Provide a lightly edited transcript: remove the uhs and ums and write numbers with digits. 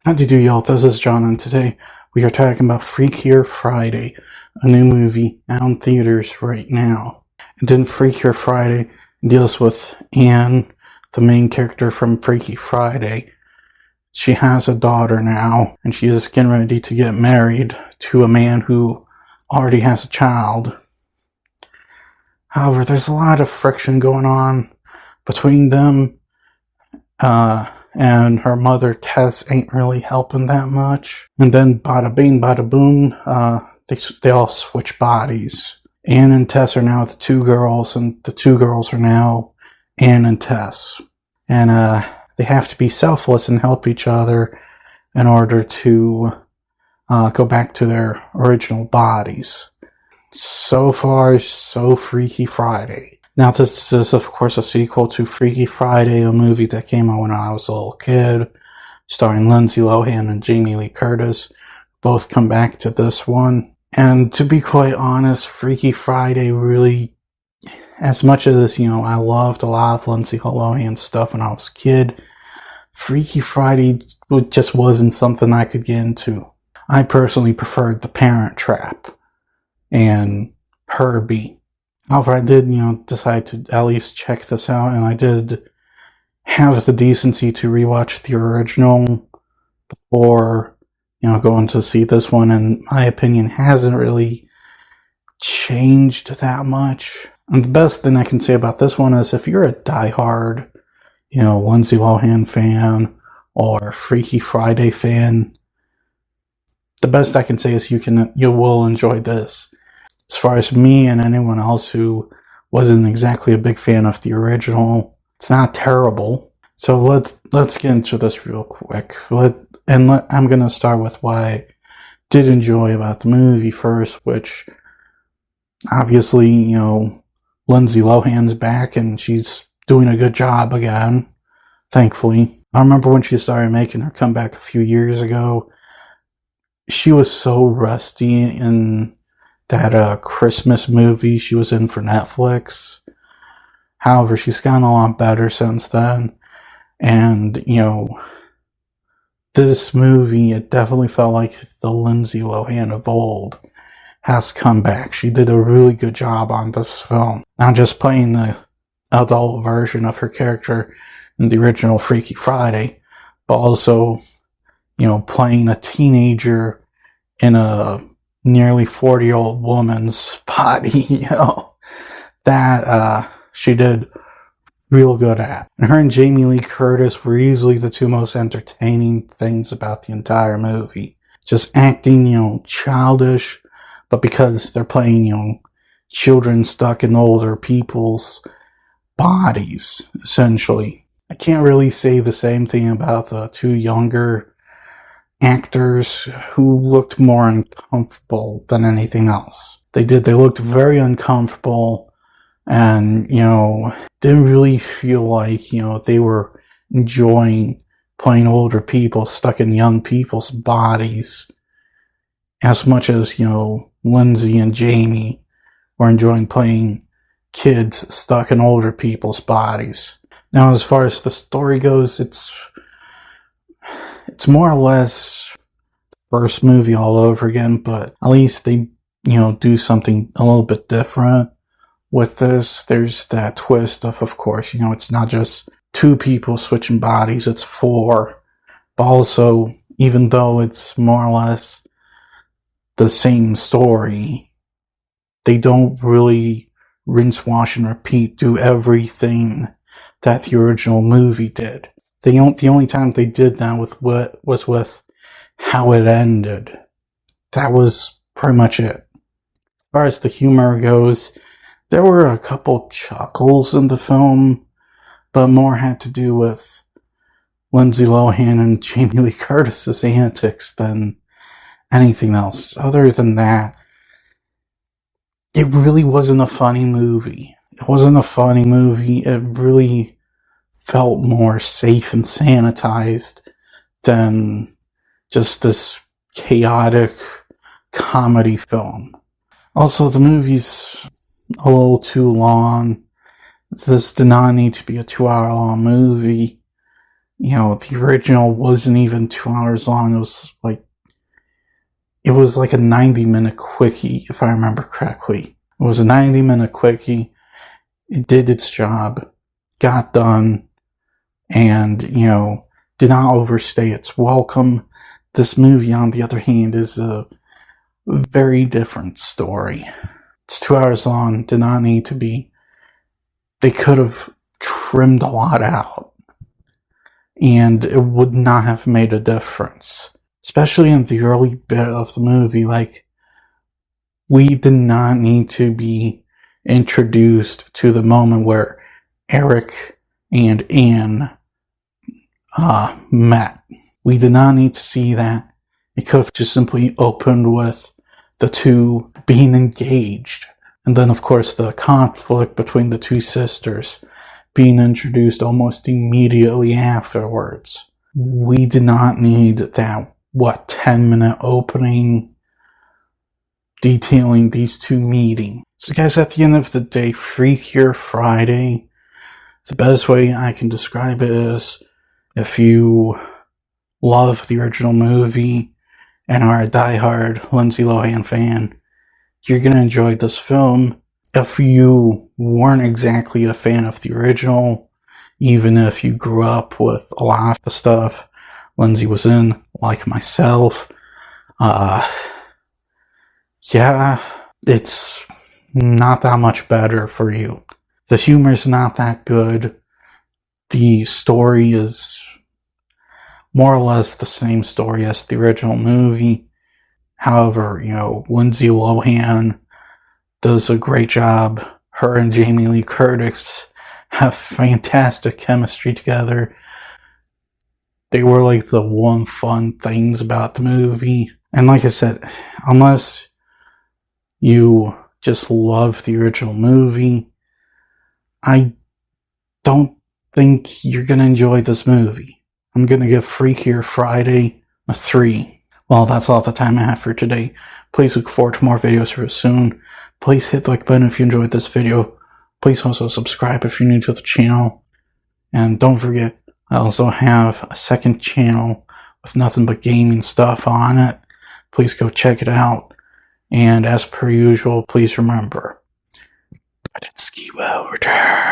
How do you do, y'all? This is John, and today we are talking about Freakier Friday, a new movie out in theaters right now. And then Freakier Friday deals with Anne, the main character from Freaky Friday. She has a daughter now, and she is getting ready to get married to a man who already has a child. However, there's a lot of friction going on between them, and her mother, Tess, ain't really helping that much. And then bada bing, bada boom, they all switch bodies. Anne and Tess are now the two girls, and the two girls are now Anne and Tess. And they have to be selfless and help each other in order to go back to their original bodies. So far, so Freaky Friday. Now, this is, of course, a sequel to Freaky Friday, a movie that came out when I was a little kid, starring Lindsay and Jamie Lee Curtis. Both come back to this one. And to be quite honest, Freaky Friday really, as much as, I loved a lot of Lindsay stuff when I was a kid, Freaky Friday just wasn't something I could get into. I personally preferred The Parent Trap and Herbie. However, I did, decide to at least check this out, and I did have the decency to rewatch the original before, going to see this one, and my opinion hasn't really changed that much. And the best thing I can say about this one is if you're a diehard, Lindsay Lohan fan or Freaky Friday fan, the best I can say is you will enjoy this. As far as me and anyone else who wasn't exactly a big fan of the original, it's not terrible. So let's get into this real quick. I'm going to start with what I did enjoy about the movie first, which obviously, Lindsay Lohan's back and she's doing a good job again, thankfully. I remember when she started making her comeback a few years ago, she was so rusty in that Christmas movie she was in for Netflix. However, she's gotten a lot better since then. And, this movie, it definitely felt like the Lindsay Lohan of old has come back. She did a really good job on this film. Not just playing the adult version of her character in the original Freaky Friday, but also, playing a teenager in a nearly 40-year-old woman's body, that she did real good at. And her and Jamie Lee Curtis were easily the two most entertaining things about the entire movie. Just acting, childish, but because they're playing, children stuck in older people's bodies, essentially. I can't really say the same thing about the two younger actors who looked more uncomfortable than anything else. They looked very uncomfortable and, didn't really feel like, they were enjoying playing older people stuck in young people's bodies as much as, Lindsay and Jamie were enjoying playing kids stuck in older people's bodies. Now, as far as the story goes, it's more or less the first movie all over again, but at least they, do something a little bit different with this. There's that twist of course, it's not just two people switching bodies, it's four. But also, even though it's more or less the same story, they don't really rinse, wash, and repeat, do everything that the original movie did. The only time they did that was with how it ended. That was pretty much it. As far as the humor goes, there were a couple chuckles in the film, but more had to do with Lindsay Lohan and Jamie Lee Curtis's antics than anything else. Other than that, it really wasn't a funny movie. It wasn't a funny movie. It really felt more safe and sanitized than just this chaotic comedy film. Also, the movie's a little too long. This did not need to be a 2-hour long movie. the original wasn't even 2 hours long. It was like a 90-minute quickie, if I remember correctly. It was a 90-minute quickie. It did its job, got done, and, did not overstay its welcome. This movie, on the other hand, is a very different story. It's 2 hours long, did not need to be. They could have trimmed a lot out, and it would not have made a difference. Especially in the early bit of the movie, we did not need to be introduced to the moment where Eric and Anne met. We did not need to see that. It could have just simply opened with the two being engaged. And then, of course, the conflict between the two sisters being introduced almost immediately afterwards. We did not need that, 10-minute opening detailing these two meeting. So guys, at the end of the day, Freakier Friday, the best way I can describe it is, if you love the original movie and are a diehard Lindsay Lohan fan, you're going to enjoy this film. If you weren't exactly a fan of the original, even if you grew up with a lot of the stuff Lindsay was in, like myself, it's not that much better for you. The humor's not that good. The story is more or less the same story as the original movie. However, Lindsay Lohan does a great job. Her and Jamie Lee Curtis have fantastic chemistry together. They were like the one fun things about the movie. And like I said, unless you just love the original movie, I don't think you're going to enjoy this movie. I'm going to give Freakier Friday a 3. Well, that's all the time I have for today. Please look forward to more videos real soon. Please hit the like button if you enjoyed this video. Please also subscribe if you're new to the channel. And don't forget, I also have a second channel with nothing but gaming stuff on it. Please go check it out. And as per usual, please remember, Baditsky will return.